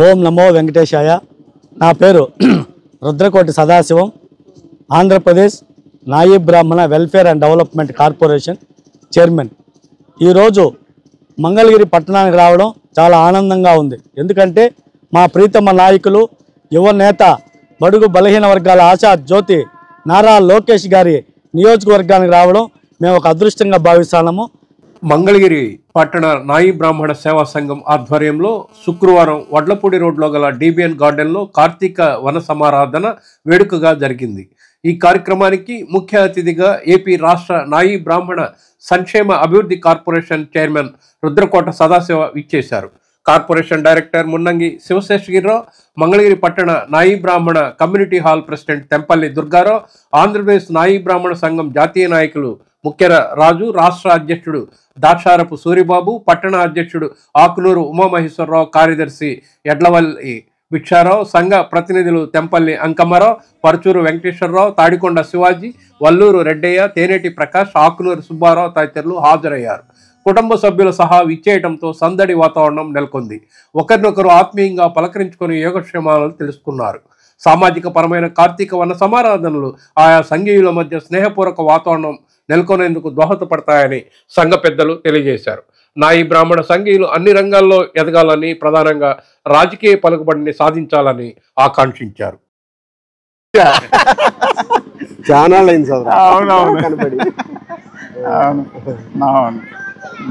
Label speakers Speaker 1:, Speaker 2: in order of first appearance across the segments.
Speaker 1: ఓం నమో వెంకటేశాయ. నా పేరు రుద్రకోటి సదాశివం. ఆంధ్రప్రదేశ్ నాయి బ్రాహ్మణ welfare and development corporation chairman. ఈరోజు మంగళగిరి పట్టణానికి రావడం చాలా ఆనందంగా ఉంది. ఎందుకంటే మా ప్రీతమ నాయకులు యువ నేత బడుగు బలహీన వర్గాల ఆశా జ్యోతి నారా లోకేష్ గారి నియోజకవర్గానికి రావడం మేము ఒక అదృష్టంగా భావిస్తున్నాము.
Speaker 2: మంగళగిరి పట్టణ నాయి బ్రాహ్మణ సేవా సంఘం ఆధ్వర్యంలో శుక్రవారం వడ్లపూడి రోడ్లో గల డిబిఎన్ గార్డెన్లో కార్తీక వన సమారాధన వేడుకగా జరిగింది. ఈ కార్యక్రమానికి ముఖ్య అతిథిగా ఏపీ రాష్ట్ర నాయి బ్రాహ్మణ సంక్షేమ అభివృద్ధి కార్పొరేషన్ చైర్మన్ రుద్రకోట సదాశివ ఇచ్చేశారు. కార్పొరేషన్ డైరెక్టర్ మున్నంగి శివశేషగిరిరావు, మంగళగిరి పట్టణ నాయి బ్రాహ్మణ community hall president Tempalli Durgarao, Andhra Pradesh నాయి బ్రాహ్మణ సంఘం జాతీయ నాయకులు ముఖ్యర రాజు, రాష్ట్ర అధ్యక్షుడు దాక్షారపు సూరిబాబు, పట్టణ అధ్యక్షుడు ఆకునూరు ఉమామహేశ్వరరావు, కార్యదర్శి ఎడ్లవల్లి భిక్షారావు, సంఘ ప్రతినిధులు తెంపల్లి అంకమ్మరావు, పరచూరు వెంకటేశ్వరరావు, తాడికొండ శివాజీ, వల్లూరు రెడ్డయ్య, తేనేటి ప్రకాష్, ఆకునూరు సుబ్బారావు తదితరులు హాజరయ్యారు. కుటుంబ సభ్యుల సహా విచ్చేయడంతో సందడి వాతావరణం నెలకొంది. ఒకరినొకరు ఆత్మీయంగా పలకరించుకొని యోగక్షేమాలను తెలుసుకున్నారు. సామాజిక పరమైన కార్తీక వన సమారాధనలు ఆయా సంఘీయుల మధ్య స్నేహపూర్వక వాతావరణం నెలకొనేందుకు దోహదపడతాయని సంఘ పెద్దలు తెలియజేశారు. నాయి బ్రాహ్మణ సంఘీయులు అన్ని రంగాల్లో ఎదగాలని, ప్రధానంగా రాజకీయ పలుకుబడిని సాధించాలని ఆకాంక్షించారు.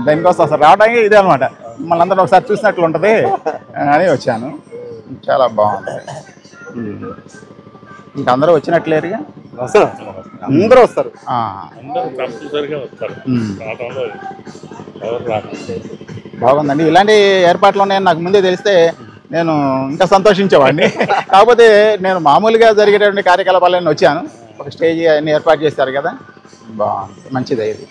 Speaker 3: దానికోసం అసలు రావడానికి ఇదే అనమాట, మళ్ళీ అందరూ ఒకసారి చూసినట్లు ఉంటుంది అని వచ్చాను. చాలా బాగుంది. ఇంకా అందరూ వచ్చినట్లేరుగా, అందరూ వస్తారు. బాగుందండి. ఇలాంటి ఏర్పాట్లు ఉన్నాయని నాకు ముందే తెలిస్తే నేను ఇంకా సంతోషించేవాడిని. కాకపోతే నేను మామూలుగా జరిగేటువంటి కార్యకలాపాలను వచ్చాను. ఒక స్టేజ్ అన్ని ఏర్పాటు చేశారు కదా, బాగుంది, మంచిది. ఇది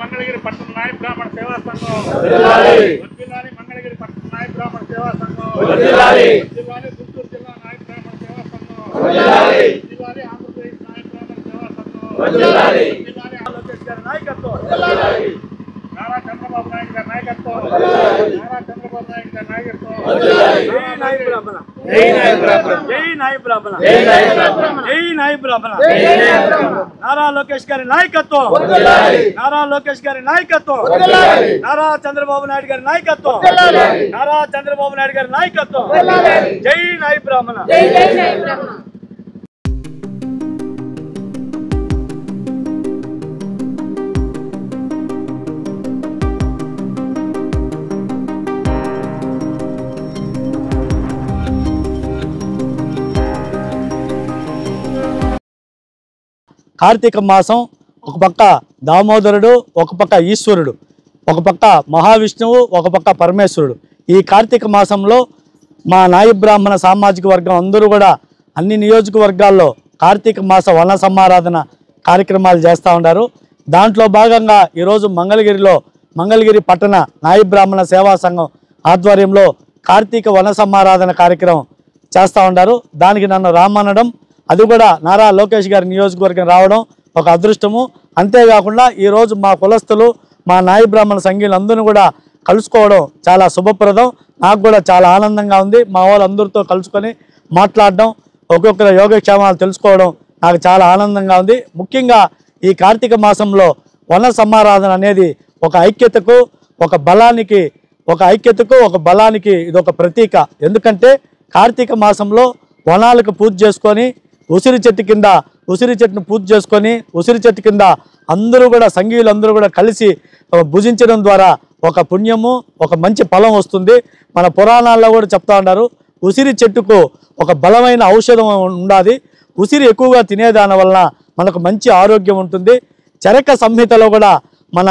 Speaker 4: మంగళగిరి పట్టణ నాయ బ్రాహ్మణ సేవా సంఘం, మంగళగిరి పట్టణ నాయ బ్రాహ్మణ సేవా సంఘం, గుంటూరు జిల్లా నాయ బ్రాహ్మణ సేవా సంఘం, ఆంధ్రప్రదేశ్ నాయ బ్రాహ్మణ సేవా సంఘం, లోకేష్ గారి నాయకత్వం, నారా చంద్రబాబు నాయుడు గారి నాయకత్వం, నారా చంద్రబాబు నాయుడు గారి నాయకత్వం, జై నాయ బ్రాహ్మణ, జై నాయ బ్రాహ్మణ, జై నాయ బ్రాహ్మణ, జై నాయ బ్రాహ్మణ, జై నాయ బ్రాహ్మణ, నారా లోకేష్ గారి నాయకత్వం, నారా లోకేష్ గారి నాయకత్వం, నారా చంద్రబాబు నాయుడు గారి నాయకత్వం, నారా చంద్రబాబు నాయుడు గారి నాయకత్వం, జై నాయ బ్రాహ్మణ, జై నాయ బ్రాహ్మణ.
Speaker 1: కార్తీక మాసం ఒక పక్క దామోదరుడు, ఒక పక్క ఈశ్వరుడు, ఒక పక్క మహావిష్ణువు, ఒక పక్క పరమేశ్వరుడు. ఈ కార్తీక మాసంలో మా నాయి బ్రాహ్మణ సామాజిక వర్గం అందరూ కూడా అన్ని నియోజకవర్గాల్లో కార్తీక మాస వన సమారాధన కార్యక్రమాలు చేస్తూ ఉంటారు. దాంట్లో భాగంగా ఈరోజు మంగళగిరి పట్టణ నాయి బ్రాహ్మణ సేవా సంఘం ఆధ్వర్యంలో కార్తీక వన సమారాధన కార్యక్రమం చేస్తూ ఉంటారు. దానికి నన్ను రామనడం, అది కూడా నారా లోకేష్ గారి నియోజకవర్గం రావడం ఒక అదృష్టము. అంతేకాకుండా ఈరోజు మా కులస్తులు, మా నాయి బ్రాహ్మణ సంఘీయులందరినీ కూడా కలుసుకోవడం చాలా శుభప్రదం. నాకు కూడా చాలా ఆనందంగా ఉంది. మా వాళ్ళందరితో కలుసుకొని మాట్లాడడం, ఒక్కొక్కరి యోగక్షేమాలు తెలుసుకోవడం నాకు చాలా ఆనందంగా ఉంది. ముఖ్యంగా ఈ కార్తీక మాసంలో వన సమారాధన అనేది ఒక ఐక్యతకు, ఒక బలానికి ఇది ఒక ప్రతీక. ఎందుకంటే కార్తీక మాసంలో వనాలకు పూజ చేసుకొని, ఉసిరి చెట్టును పూజ చేసుకొని, ఉసిరి చెట్టు కింద అందరూ కూడా సంఘీయులందరూ కూడా కలిసి భుజించడం ద్వారా ఒక పుణ్యము, ఒక మంచి ఫలం వస్తుంది. మన పురాణాల్లో కూడా చెప్తా ఉన్నారు, ఉసిరి చెట్టుకు ఒక బలమైన ఔషధం ఉండాలి. ఉసిరి ఎక్కువగా తినేదాని వలన మనకు మంచి ఆరోగ్యం ఉంటుంది. చరక సంహితలో కూడా, మన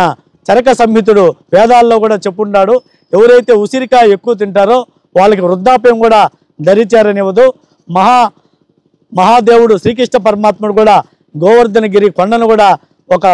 Speaker 1: చరక సంహితుడు వేదాల్లో కూడా చెప్పున్నాడు, ఎవరైతే ఉసిరికాయ ఎక్కువ తింటారో వాళ్ళకి వృద్ధాప్యం కూడా దరిచేరనివ్వదు. మహాదేవుడు శ్రీకృష్ణ పరమాత్ముడు కూడా గోవర్ధనగిరి కొండను కూడా ఒక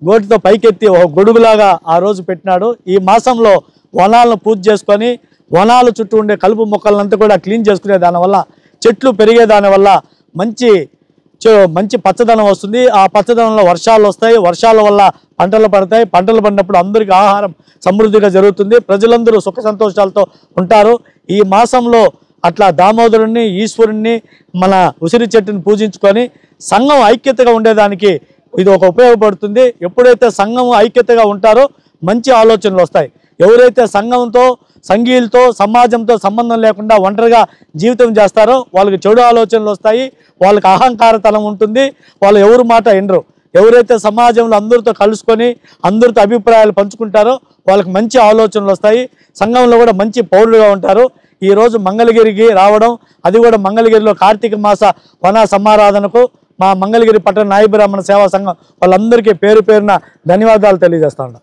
Speaker 1: గోటితో పైకెత్తి ఒక గొడుగులాగా ఆ రోజు పెట్టినాడు. ఈ మాసంలో వనాలను పూజ చేసుకొని వనాల చుట్టూ ఉండే కలుపు మొక్కలంతా కూడా క్లీన్ చేసుకునే దానివల్ల చెట్లు పెరిగే దానివల్ల మంచి పచ్చదనం వస్తుంది. ఆ పచ్చదనంలో వర్షాలు వస్తాయి, వర్షాల వల్ల పంటలు పడతాయి, పంటలు పడినప్పుడు అందరికీ ఆహారం సమృద్ధిగా జరుగుతుంది, ప్రజలందరూ సుఖ సంతోషాలతో ఉంటారు. ఈ మాసంలో అట్లా దామోదరుణ్ణి, ఈశ్వరుణ్ణి, మన ఉసిరి చెట్టుని పూజించుకొని సంఘం ఐక్యతగా ఉండేదానికి ఇది ఒక ఉపయోగపడుతుంది. ఎప్పుడైతే సంఘం ఐక్యతగా ఉంటారో మంచి ఆలోచనలు వస్తాయి. ఎవరైతే సంఘంతో, సంఘీయులతో, సమాజంతో సంబంధం లేకుండా ఒంటరిగా జీవితం చేస్తారో వాళ్ళకి చెడు ఆలోచనలు వస్తాయి, వాళ్ళకి అహంకారతనం ఉంటుంది, వాళ్ళు ఎవరి మాట వినరు. ఎవరైతే సమాజంలో అందరితో కలుసుకొని అందరితో అభిప్రాయాలు పంచుకుంటారో వాళ్ళకి మంచి ఆలోచనలు వస్తాయి, సంఘంలో కూడా మంచి పౌరులుగా ఉంటారు. ఈరోజు మంగళగిరికి రావడం, అది కూడా మంగళగిరిలో కార్తీక మాస వన సమారాధనకు మా మంగళగిరి పట్టణ నాయి బ్రాహ్మణ సేవా సంఘం వాళ్ళందరికీ పేరు పేరున ధన్యవాదాలు తెలియజేస్తా ఉన్నా.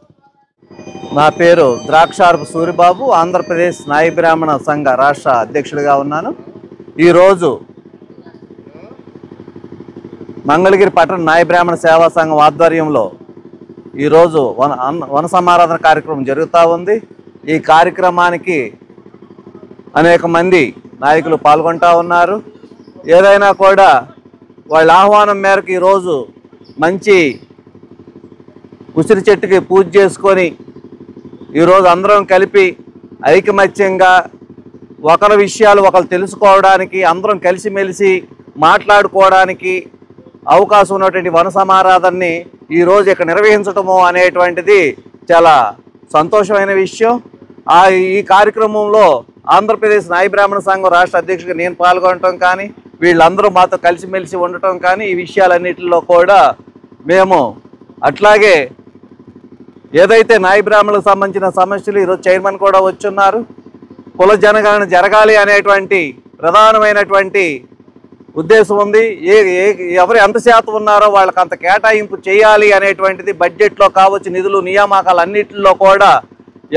Speaker 5: నా పేరు ద్రాక్షారపు సూరిబాబు, ఆంధ్రప్రదేశ్ నాయి బ్రాహ్మణ సంఘ రాష్ట్ర అధ్యక్షుడిగా ఉన్నాను. ఈరోజు మంగళగిరి పట్టణ నాయి బ్రాహ్మణ సేవా సంఘం ఆధ్వర్యంలో ఈరోజు వన సమారాధన కార్యక్రమం జరుగుతూ ఉంది. ఈ కార్యక్రమానికి అనేక మంది నాయకులు పాల్గొంటూ ఉన్నారు. ఏదైనా కూడా వాళ్ళ ఆహ్వానం మేరకు ఈరోజు మంచి ఉసిరి చెట్టుకి పూజ చేసుకొని ఈరోజు అందరం కలిపి ఐకమత్యంగా ఒకరి విషయాలు ఒకరు తెలుసుకోవడానికి, అందరం కలిసిమెలిసి మాట్లాడుకోవడానికి అవకాశం ఉన్నటువంటి వన సమారాధనని ఈరోజు ఇక్కడ నిర్వహించటము అనేటువంటిది చాలా సంతోషమైన విషయం. ఈ కార్యక్రమంలో ఆంధ్రప్రదేశ్ నాయి బ్రాహ్మణ సంఘం రాష్ట్ర అధ్యక్షుడిగా నేను పాల్గొనటం కానీ, వీళ్ళందరూ మాతో కలిసిమెలిసి ఉండటం కానీ, ఈ విషయాలన్నింటిలో కూడా మేము అట్లాగే ఏదైతే నాయి బ్రాహ్మణులకు సంబంధించిన సమస్యలు ఈరోజు చైర్మన్ కూడా వచ్చున్నారు. కుల జనగణన జరగాలి అనేటువంటి ప్రధానమైనటువంటి ఉద్దేశం ఉంది. ఎవరు ఎంత శాతం ఉన్నారో వాళ్ళకి అంత కేటాయింపు చేయాలి అనేటువంటిది బడ్జెట్లో కావచ్చు, నిధులు నియామకాలు అన్నింటిలో కూడా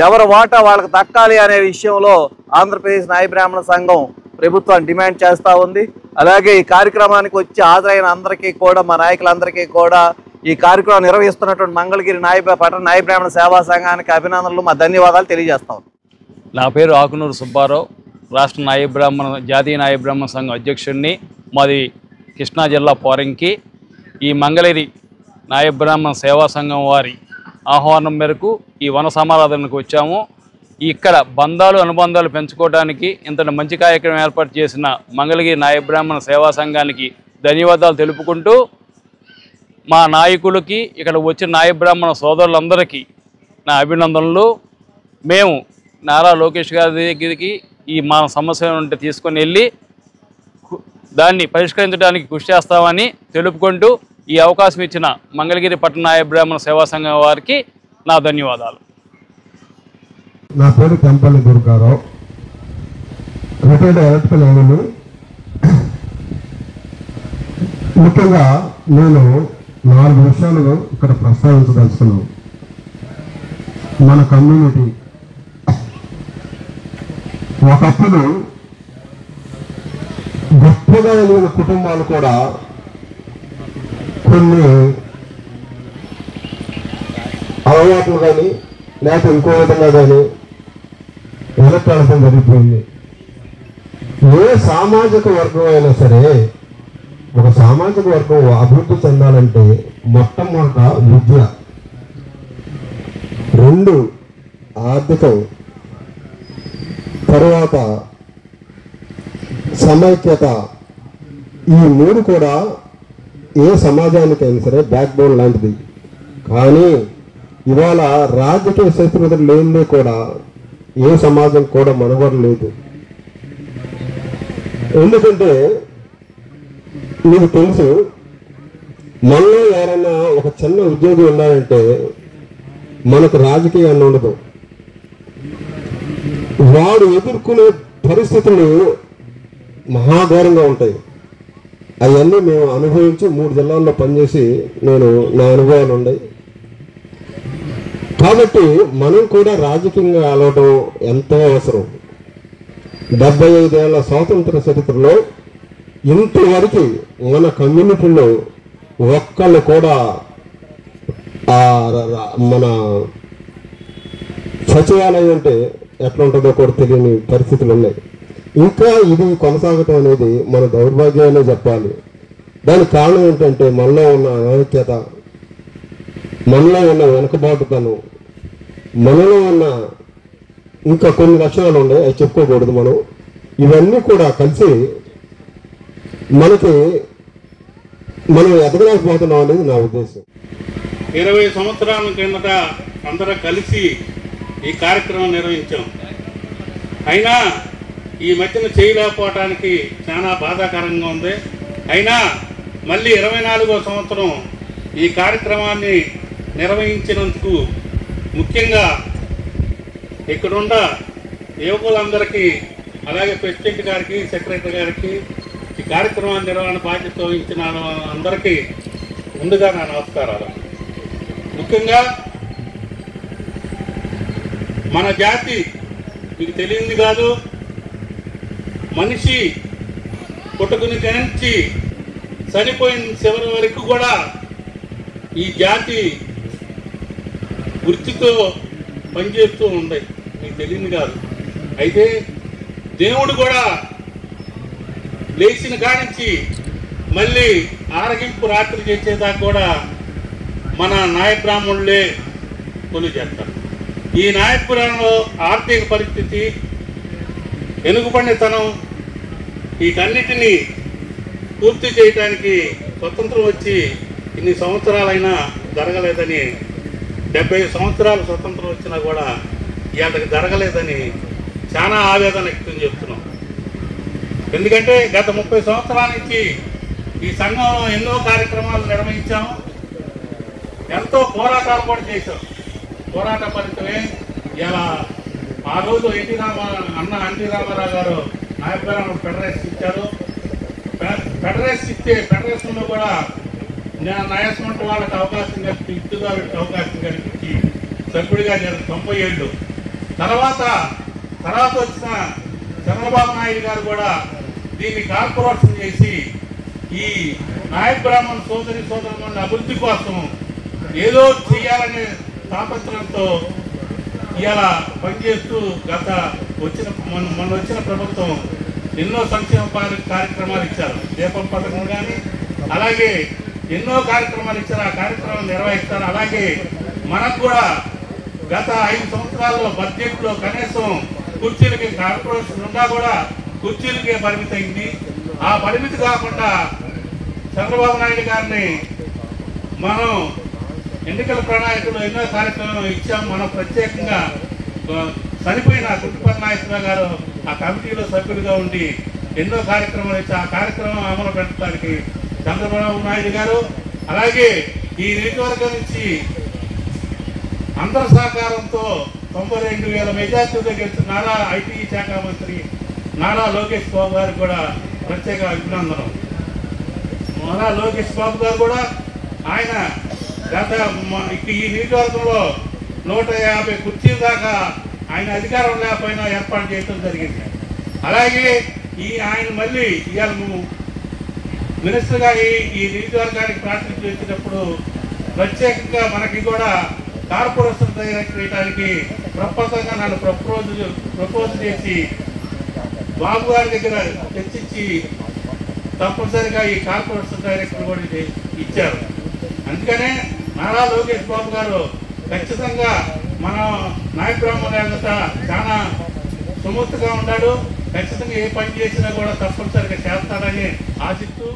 Speaker 5: ఎవరి వాటా వాళ్ళకి దక్కాలి అనే విషయంలో ఆంధ్రప్రదేశ్ నాయి బ్రాహ్మణ సంఘం ప్రభుత్వాన్ని డిమాండ్ చేస్తూ ఉంది. అలాగే ఈ కార్యక్రమానికి వచ్చి హాజరైన అందరికీ కూడా, మా నాయకులందరికీ కూడా ఈ కార్యక్రమం నిర్వహిస్తున్నటువంటి మంగళగిరి పట్టణ నాయి బ్రాహ్మణ సేవా సంఘానికి అభినందనలు, మా ధన్యవాదాలు తెలియజేస్తాం.
Speaker 6: నా పేరు ఆకునూరు సుబ్బారావు, రాష్ట్ర జాతీయ నాయి బ్రాహ్మణ సంఘం అధ్యక్షుడిని. మాది కృష్ణా జిల్లా పోరంకి. ఈ మంగళగిరి నాయి బ్రాహ్మణ సేవా సంఘం వారి ఆహ్వానం మేరకు ఈ వన సమారాధనకు వచ్చాము. ఇక్కడ బంధాలు అనుబంధాలు పెంచుకోవడానికి ఇంతటి మంచి కార్యక్రమం ఏర్పాటు చేసిన మంగళగిరి నాయి బ్రాహ్మణ సేవా సంఘానికి ధన్యవాదాలు తెలుపుకుంటూ, మా నాయకులకి, ఇక్కడ వచ్చిన నాయి బ్రాహ్మణ సోదరులందరికీ నా అభినందనలు. మేము నారా లోకేష్ గారి దగ్గరికి ఈ మా సమస్య ఉంటే తీసుకొని వెళ్ళి దాన్ని పరిష్కరించడానికి కృషి చేస్తామని తెలుపుకుంటూ, ఈ అవకాశం ఇచ్చిన మంగళగిరి పట్టణ నాయి బ్రాహ్మణ సేవా సంఘం వారికి నా ధన్యవాదాలు.
Speaker 7: నా పేరు Tempalli Durgarao, retired electrical engineer. ముఖ్యంగా నేను 4 విషయాలు ఇక్కడ ప్రస్తావించదలుచుకున్నాను. మన కమ్యూనిటీ ఒకప్పుడు గొప్పగా ఎదిగిన కుటుంబాలు కూడా కొన్ని అలవాట్లు కానీ లేకపోతే ఇంకో విధంగా కానీ వెనక్కి జరిగిపోయింది. ఏ సామాజిక వర్గం అయినా సరే, ఒక సామాజిక వర్గం అభివృద్ధి చెందాలంటే మొట్టమొదట విద్య, 2 ఆర్థికం, తర్వాత సమైక్యత. ఈ 3 కూడా ఏ సమాజానికైనా సరే బ్యాక్ బోన్ లాంటిది. కానీ ఇవాళ రాజకీయ శత్రువులు లేనిదే కూడా ఏ సమాజం కూడా మనుగడ లేదు. ఎందుకంటే మీకు తెలుసు, మనలో ఎవరైనా ఒక చిన్న ఉద్యోగి ఉన్నారంటే మనకు రాజకీయాన్ని ఉండదు. వాడు ఎదుర్కొనే పరిస్థితులు మహాఘోరంగా ఉంటాయి. అవన్నీ మేము అనుభవించి 3 జిల్లాల్లో పనిచేసి నా అనుభవాలు ఉన్నాయి. కాబట్టి మనం కూడా రాజకీయంగా అలవడం ఎంతో అవసరం. 75 ఏళ్ల స్వాతంత్ర చరిత్రలో ఇంతవరకు మన కమ్యూనిటీలో ఒక్కళ్ళు కూడా మన సచివాలయం అంటే ఎట్లా ఉంటుందో కూడా తెలియని పరిస్థితులు ఉన్నాయి. ఇంకా ఇది కొనసాగటం అనేది మన దౌర్భాగ్యమనే చెప్పాలి. దానికి కారణం ఏంటంటే మనలో ఉన్న ఐక్యత, మనలో ఉన్న వెనకబాటుతనం, మనలో ఉన్న ఇంకా కొన్ని లక్షణాలు ఉన్నాయి, అవి చెప్పుకోకూడదు మనం. ఇవన్నీ కూడా కలిసి మనం ఎదగలేకపోతున్నాం అనేది నా ఉద్దేశం.
Speaker 4: 20 సంవత్సరాల కిందట అందరూ కలిసి ఈ కార్యక్రమం నిర్వహించాం. అయినా ఈ మధ్యన చేయలేకపోవటానికి చాలా బాధాకరంగా ఉంది. అయినా మళ్ళీ 24వ సంవత్సరం ఈ కార్యక్రమాన్ని నిర్వహించినందుకు ముఖ్యంగా ఇక్కడున్న యువకులందరికీ, అలాగే ప్రెసిడెంట్ గారికి, సెక్రటరీ గారికి, ఈ కార్యక్రమాన్ని నిర్వహణ బాధ్యత వహించిన అందరికీ ముందుగా నా నమస్కారాలు. ముఖ్యంగా మన జాతి మీకు తెలియంది కాదు, మనిషి పుట్టుకుని నుంచి చనిపోయిన చివరి వరకు కూడా ఈ జాతి వృత్తితో పనిచేస్తూ ఉంది, మీకు తెలియదు కాదు. అయితే దేవుడు కూడా లేచిన కానించి మళ్ళీ ఆరగింపు రాత్రి చేసేదాకా కూడా మన నాయ బ్రాహ్మణులే కొలు చేస్తారు. ఈ నాయపురంలో ఆర్థిక పరిస్థితి, వెనుకబడినతనం, వీటన్నిటినీ పూర్తి చేయడానికి స్వతంత్రం వచ్చి ఇన్ని సంవత్సరాలైనా జరగలేదని, 70 సంవత్సరాలు స్వతంత్రం వచ్చినా కూడా ఇవాళకి జరగలేదని చాలా ఆవేదన వ్యక్తం చేస్తున్నాం. ఎందుకంటే గత 30 సంవత్సరాల నుంచి ఈ సంఘంలో ఎన్నో కార్యక్రమాలు నిర్వహించాము, ఎంతో పోరాటాలు కూడా చేశాం. పోరాట ఫలితమే ఇలా ఆ రోజు ఎన్టీ రామారావు గారు నాయకురావు ఫెడరేషన్ ఇచ్చారు. ఫెడరేషన్ ఇస్తే ఫెడరేషన్లో కూడా న్యాయస్మంట వాళ్ళకి అవకాశం కల్పించి, ఇద్దుదారుడికి అవకాశం కల్పించి సభ్యుడిగా 90 ఏళ్ళు తర్వాత వచ్చిన చంద్రబాబు నాయుడు గారు కూడా దీన్ని కార్పొరేషన్ చేసి ఈ నాయక బ్రాహ్మణ సోదరుల అభివృద్ధి కోసం ఏదో చేయాలనే తాపత్రంతో ఇలా పనిచేస్తూ మొన్న వచ్చిన ప్రభుత్వం ఎన్నో సంక్షేమ కార్యక్రమాలు ఇచ్చారు. దీపం పథకం కానీ అలాగే ఎన్నో కార్యక్రమాలు ఇచ్చారు. ఆ కార్యక్రమాలు నిర్వహిస్తారు. అలాగే మనకు కూడా గత 5 సంవత్సరాల్లో బడ్జెట్లో కనీసం కుర్చీలకి కార్పొరేషన్ ఉన్నా కూడా కుర్చీలకే పరిమితి అయింది. ఆ పరిమితి కాకుండా చంద్రబాబు నాయుడు గారిని మనం ఎన్నికల ప్రణాళికలో ఎన్నో కార్యక్రమాలు ఇచ్చాము. మనం ప్రత్యేకంగా చనిపోయిన కుటుంబ నాయకురావు గారు ఆ కమిటీలో సభ్యులుగా ఉండి ఎన్నో కార్యక్రమాలు ఇచ్చి ఆ కార్యక్రమం అమలు పెట్టడానికి చంద్రబాబు నాయుడు గారు, అలాగే ఈ నియోజకవర్గం నుంచి అందరి సహకారంతో 92,000 మెజార్టీతో గెలిచిన నారా ఐటీ శాఖ మంత్రి నారా లోకేష్ బాబు గారికి కూడా ప్రత్యేక అభినందనం. నారా లోకేష్ బాబు గారు కూడా ఆయన గత ఈ నియోజకవర్గంలో 150 కుర్చీల దాకా ఆయన అధికారం లేకపోయినా ఏర్పాటు చేయడం జరిగింది. అలాగే ఆయన మళ్ళీ ఇవాళ మినిస్టర్గా ఈ నియోజకవర్గానికి ప్రాతినిధ్యం ఇచ్చినప్పుడు ప్రత్యేకంగా మనకి కూడా కార్పొరేషన్ డైరెక్టర్ చేయడానికి ప్రపంచంగా నన్ను ప్రపోజ్ చేసి బాబు గారి దగ్గర చర్చించి తప్పనిసరిగా ఈ కార్పొరేషన్ డైరెక్టర్ కూడా ఇచ్చారు. అందుకనే నారా లోకేష్ బాబు గారు ఖచ్చితంగా మన నాయక బ్రాహ్మణులంతా చాలా సుమూర్తిగా ఉన్నాడు. ఖచ్చితంగా ఏ పని చేసినా కూడా తప్పనిసరిగా చేస్తాడని ఆశిస్తూ